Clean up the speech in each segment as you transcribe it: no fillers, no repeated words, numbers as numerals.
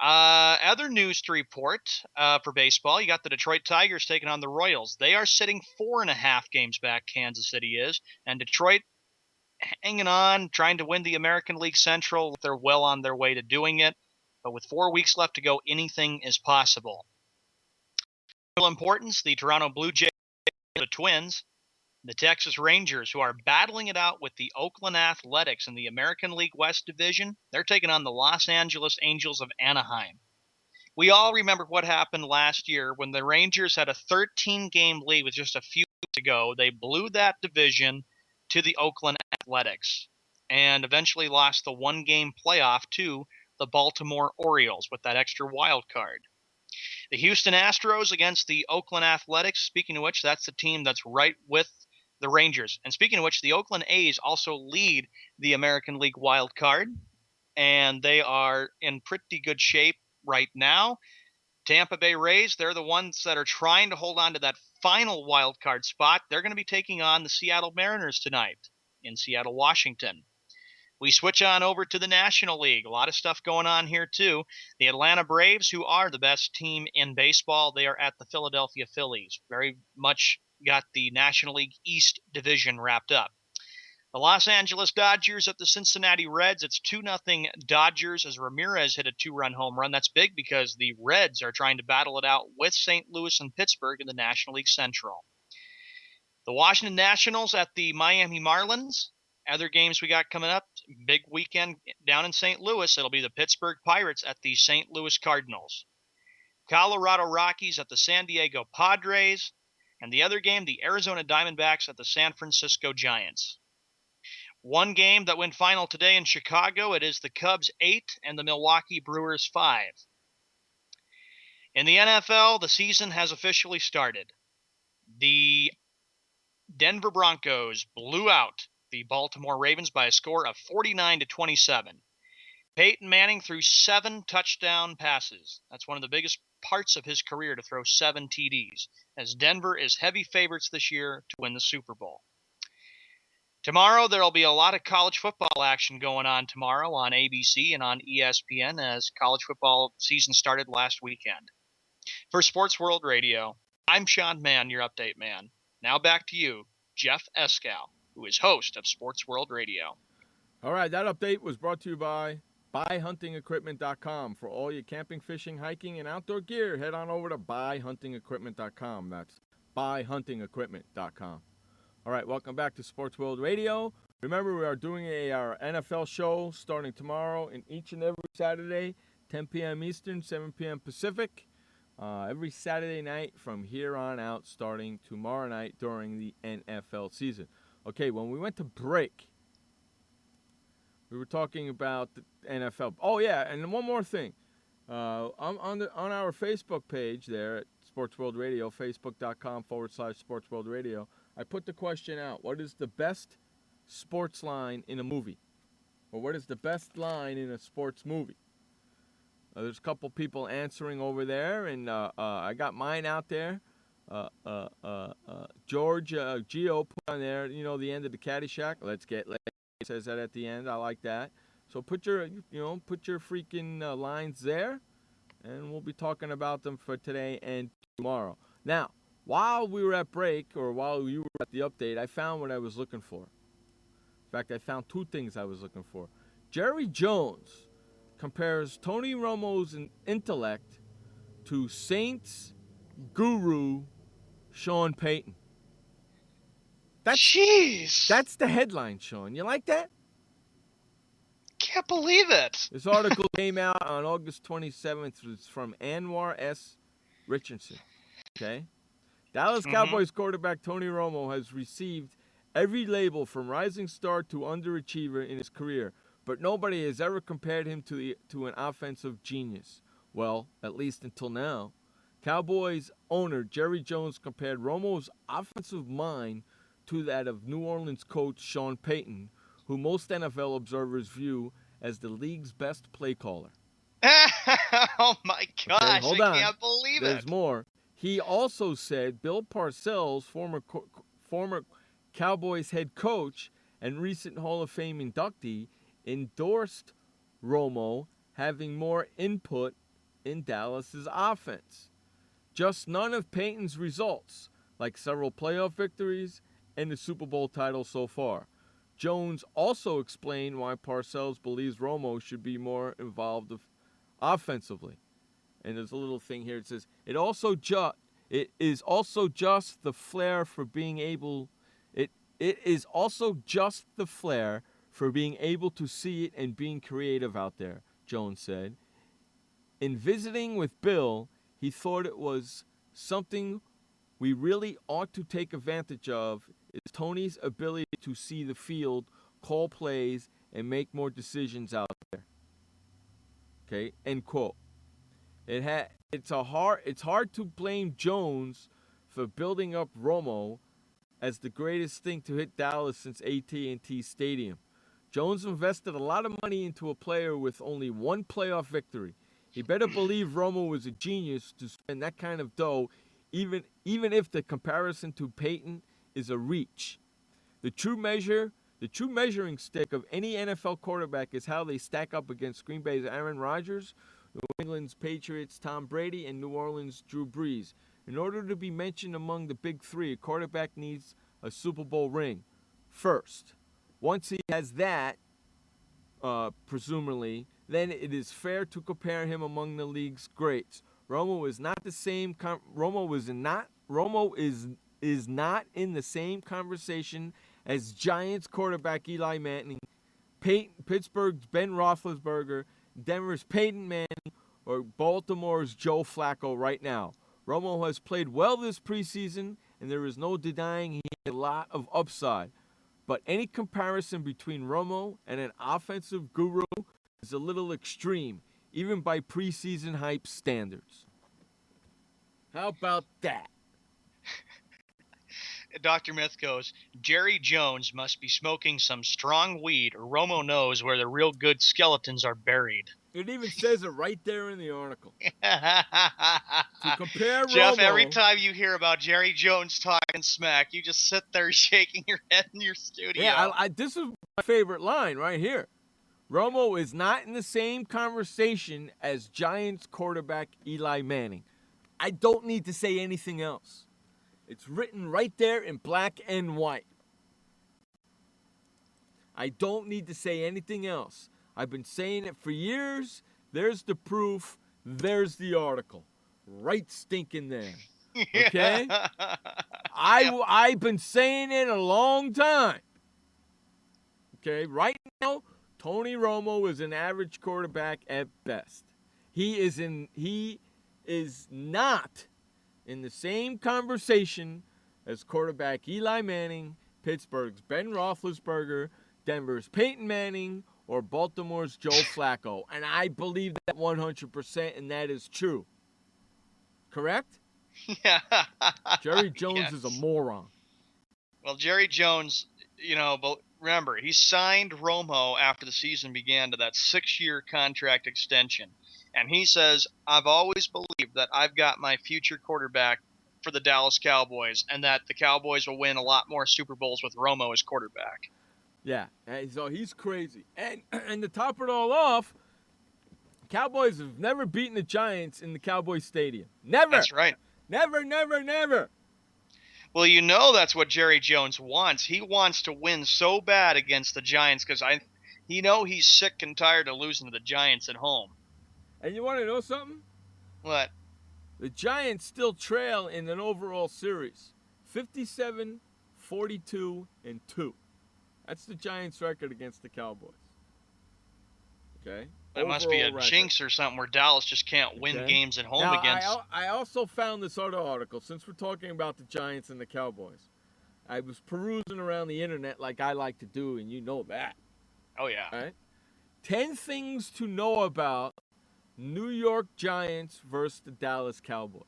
Other news to report for baseball, you got the Detroit Tigers taking on the Royals. They are sitting 4.5 games back, Kansas City is, and Detroit hanging on, trying to win the American League Central. They're well on their way to doing it, but with 4 weeks left to go, anything is possible. Importance, the Toronto Blue Jays, the Twins, the Texas Rangers, who are battling it out with the Oakland Athletics in the American League West Division. They're taking on the Los Angeles Angels of Anaheim. We all remember what happened last year when the Rangers had a 13-game lead with just a few weeks to go. They blew that division to the Oakland Athletics and eventually lost the one-game playoff to the Baltimore Orioles with that extra wild card. The Houston Astros against the Oakland Athletics. Speaking of which, that's the team that's right with the Rangers. And speaking of which, the Oakland A's also lead the American League wild card, and they are in pretty good shape right now. Tampa Bay Rays, they're the ones that are trying to hold on to that final wild card spot. They're going to be taking on the Seattle Mariners tonight in Seattle, Washington. We switch on over to the National League. A lot of stuff going on here, too. The Atlanta Braves, who are the best team in baseball, they are at the Philadelphia Phillies. Very much got the National League East division wrapped up. The Los Angeles Dodgers at the Cincinnati Reds. It's 2-0 Dodgers as Ramirez hit a 2-run home run. That's big because the Reds are trying to battle it out with St. Louis and Pittsburgh in the National League Central. The Washington Nationals at the Miami Marlins. Other games we got coming up, big weekend down in St. Louis. It'll be the Pittsburgh Pirates at the St. Louis Cardinals. Colorado Rockies at the San Diego Padres. And the other game, the Arizona Diamondbacks at the San Francisco Giants. One game that went final today in Chicago. It is the Cubs 8 and the Milwaukee Brewers 5. In the NFL, the season has officially started. The Denver Broncos blew out the Baltimore Ravens by a score of 49-27. Peyton Manning threw 7 touchdown passes. That's one of the biggest parts of his career, to throw 7 TDs, as Denver is heavy favorites this year to win the Super Bowl. Tomorrow, there will be a lot of college football action going on tomorrow on ABC and on ESPN as college football season started last weekend. For Sports World Radio, I'm Sean Mann, your update man. Now back to you, Jeff Eskow, who is host of Sports World Radio. All right, that update was brought to you by BuyHuntingEquipment.com. For all your camping, fishing, hiking, and outdoor gear, head on over to BuyHuntingEquipment.com. That's BuyHuntingEquipment.com. All right, welcome back to Sports World Radio. Remember, we are doing our NFL show starting tomorrow and each and every Saturday, 10 p.m. Eastern, 7 p.m. Pacific. Every Saturday night from here on out, starting tomorrow night during the NFL season. Okay, when we went to break, we were talking about the NFL. Oh, yeah, and one more thing. On our Facebook page there at Sports World Radio, facebook.com/Sports World Radio, I put the question out, what is the best sports line in a movie? Or what is the best line in a sports movie? There's a couple people answering over there, and I got mine out there. George Gio put on there, the end of the Caddyshack. Let's get laid. It says that at the end. I like that. So put your freaking lines there, and we'll be talking about them for today and tomorrow. Now, while we were at break, or while you were at the update, I found what I was looking for. In fact, I found 2 things I was looking for. Jerry Jones compares Tony Romo's intellect to Saints guru Sean Payton. Jeez. That's the headline, Sean. You like that? Can't believe it. This article came out on August 27th. It's from Anwar S. Richardson. Okay? Dallas Cowboys quarterback Tony Romo has received every label from rising star to underachiever in his career, but nobody has ever compared him to an offensive genius. Well, at least until now. Cowboys owner Jerry Jones compared Romo's offensive mind to that of New Orleans coach Sean Payton, who most NFL observers view as the league's best play caller. Oh, my gosh. Okay, hold on. I can't believe it. There's more. He also said Bill Parcells, former Cowboys head coach and recent Hall of Fame inductee, endorsed Romo having more input in Dallas's offense. Just none of Peyton's results, like several playoff victories and the Super Bowl title so far. Jones also explained why Parcells believes Romo should be more involved offensively. And there's a little thing here. It says, it is also just the flair for being able to see it and being creative out there, Jones said. In visiting with Bill, he thought it was something we really ought to take advantage of is Tony's ability to see the field, call plays, and make more decisions out there. Okay, end quote. It's hard to blame Jones for building up Romo as the greatest thing to hit Dallas since AT&T Stadium. Jones invested a lot of money into a player with only one playoff victory. He better believe Romo was a genius to spend that kind of dough, even if the comparison to Peyton is a reach. The true measuring stick of any NFL quarterback is how they stack up against Green Bay's Aaron Rodgers, New England's Patriots' Tom Brady, and New Orleans' Drew Brees. In order to be mentioned among the big three, a quarterback needs a Super Bowl ring first. Once he has that, presumably, then it is fair to compare him among the league's greats. Romo is not in the same conversation as Giants quarterback Eli Manning, Pittsburgh's Ben Roethlisberger, Denver's Peyton Manning, or Baltimore's Joe Flacco right now. Romo has played well this preseason, and there is no denying he has a lot of upside. But any comparison between Romo and an offensive guru is a little extreme, even by preseason hype standards. How about that? Dr. Myth goes, Jerry Jones must be smoking some strong weed, or Romo knows where the real good skeletons are buried. It even says it right there in the article. To compare Jeff, Romo, every time you hear about Jerry Jones talking smack, you just sit there shaking your head in your studio. Yeah, this is my favorite line right here. Romo is not in the same conversation as Giants quarterback Eli Manning. I don't need to say anything else. It's written right there in black and white. I don't need to say anything else. I've been saying it for years. There's the proof. There's the article. Right stinking there. Okay? I've been saying it a long time. Okay? Right now, Tony Romo is an average quarterback at best. He is not in the same conversation as quarterback Eli Manning, Pittsburgh's Ben Roethlisberger, Denver's Peyton Manning, or Baltimore's Joe Flacco. And I believe that 100%, and that is true. Correct? Yeah. Jerry Jones Yes. is a moron. Well, Jerry Jones, but remember, he signed Romo after the season began to that 6-year contract extension. And he says, I've always believed that I've got my future quarterback for the Dallas Cowboys and that the Cowboys will win a lot more Super Bowls with Romo as quarterback. Yeah, so he's crazy. And to top it all off, Cowboys have never beaten the Giants in the Cowboys Stadium. Never. That's right. Never, never, never. Well, that's what Jerry Jones wants. He wants to win so bad against the Giants because he's sick and tired of losing to the Giants at home. And you want to know something? What? The Giants still trail in an overall series. 57, 42, and 2. That's the Giants' record against the Cowboys. Okay? That must be a jinx or something where Dallas just can't win games at home against. I also found this other article. Since we're talking about the Giants and the Cowboys, I was perusing around the internet like I like to do, and you know that. Oh, yeah. All right? 10 things to know about New York Giants versus the Dallas Cowboys.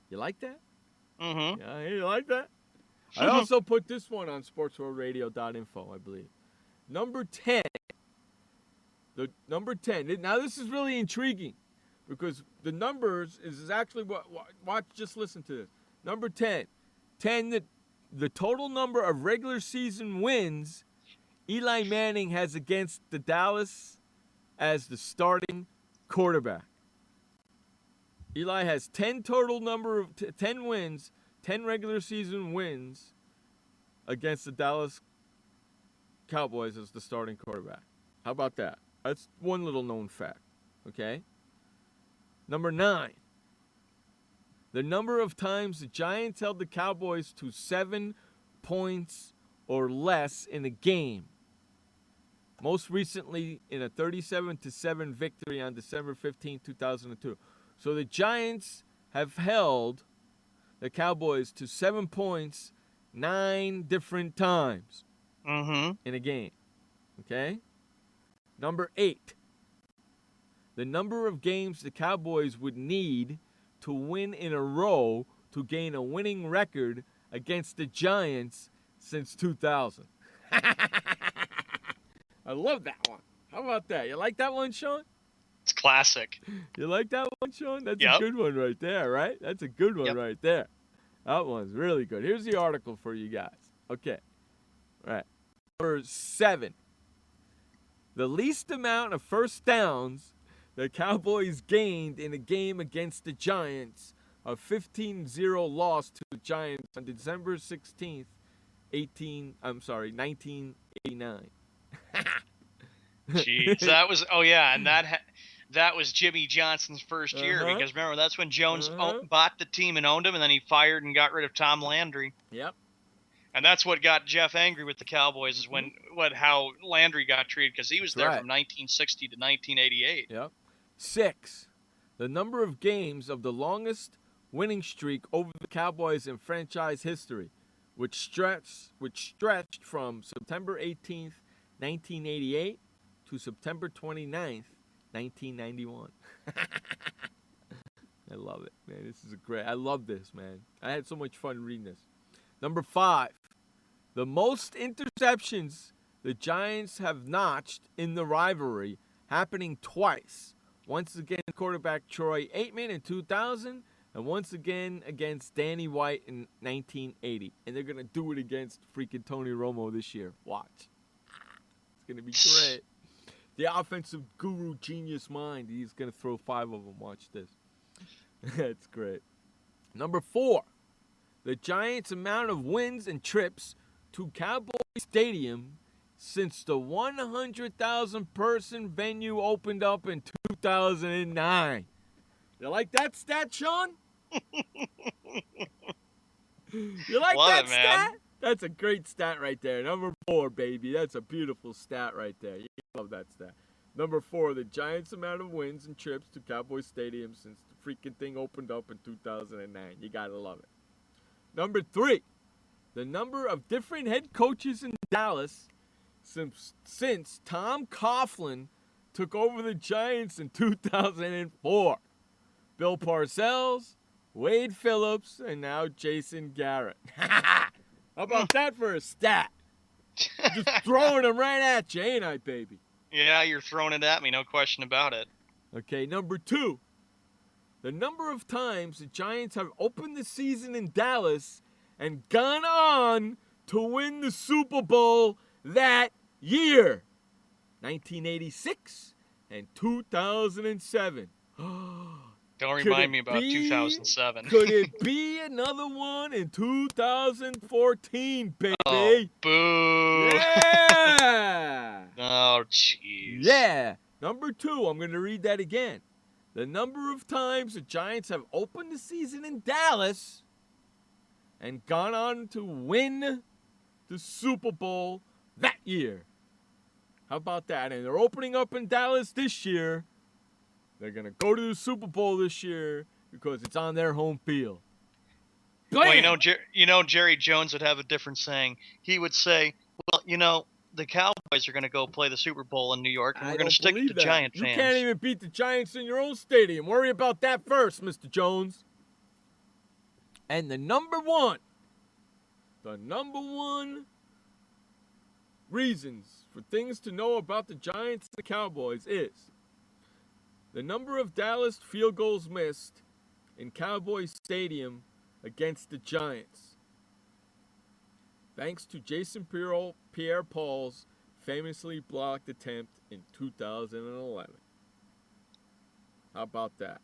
You like that? Mm-hmm. Yeah, you like that? I also put this one on SportsWorldRadio.info, I believe. Number 10. Number 10. Now, this is really intriguing because the numbers is actually what watch. Just listen to this. Number 10. 10, the total number of regular season wins Eli Manning has against the Dallas as the starting quarterback. Eli has 10 total number of 10 wins, 10 regular season wins against the Dallas Cowboys as the starting quarterback. How about that? That's one little known fact, okay? Number 9. The number of times the Giants held the Cowboys to 7 points or less in a game. Most recently in a 37-7 victory on December 15, 2002. So the Giants have held the Cowboys to 7 points 9 different times in a game. Okay? Number 8. The number of games the Cowboys would need to win in a row to gain a winning record against the Giants since 2000. I love that one. How about that? You like that one, Sean? It's classic. You like that one, Sean? That's a good one right there, right? That's a good one right there. That one's really good. Here's the article for you guys. Okay. All right. Number 7. The least amount of first downs the Cowboys gained in a game against the Giants, a 15-0 loss to the Giants on December 16th, 1989. Jeez, that was and that was Jimmy Johnson's first year because remember that's when Jones bought the team and owned him, and then he fired and got rid of Tom Landry. Yep. And that's what got Jeff angry with the Cowboys is how Landry got treated because he was there from 1960 to 1988. Yep. 6. The number of games of the longest winning streak over the Cowboys in franchise history, which stretched from September 18th, 1988 to September 29th, 1991. I love it, man. This is I love this, man. I had so much fun reading this. Number 5. The most interceptions the Giants have notched in the rivalry, happening twice. Once again, quarterback Troy Aikman in 2000, and once again against Danny White in 1980. And they're going to do it against freaking Tony Romo this year. Watch. It's going to be great. The offensive guru genius mind. He's going to throw 5 of them. Watch this. That's great. Number 4. The Giants' amount of wins and trips to Cowboys Stadium since the 100,000 person venue opened up in 2009. You like that stat, Sean? You like that stat? That's a great stat right there. Number 4, baby. That's a beautiful stat right there. You love that stat. Number 4, the Giants' amount of wins and trips to Cowboys Stadium since the freaking thing opened up in 2009. You gotta love it. Number 3, the number of different head coaches in Dallas since Tom Coughlin took over the Giants in 2004. Bill Parcells, Wade Phillips, and now Jason Garrett. How about that for a stat? Just throwing them right at you, ain't I, baby? Yeah, you're throwing it at me, no question about it. Okay, number 2. The number of times the Giants have opened the season in Dallas and gone on to win the Super Bowl that year. 1986 and 2007. Don't remind me about 2007. Could it be another one in 2014, baby? Oh, boo. Yeah. Oh, jeez. Yeah. Number 2, I'm going to read that again. The number of times the Giants have opened the season in Dallas and gone on to win the Super Bowl that year. How about that? And they're opening up in Dallas this year. They're going to go to the Super Bowl this year because it's on their home field. Bam! Well, Jerry Jones would have a different saying. He would say, well, the Cowboys are going to go play the Super Bowl in New York, and we're going to stick to Giant fans. You can't even beat the Giants in your own stadium. Worry about that first, Mr. Jones. And the number one reasons for things to know about the Giants and the Cowboys is the number of Dallas field goals missed in Cowboys Stadium against the Giants. Thanks to Jason Pierre-Paul's famously blocked attempt in 2011. How about that?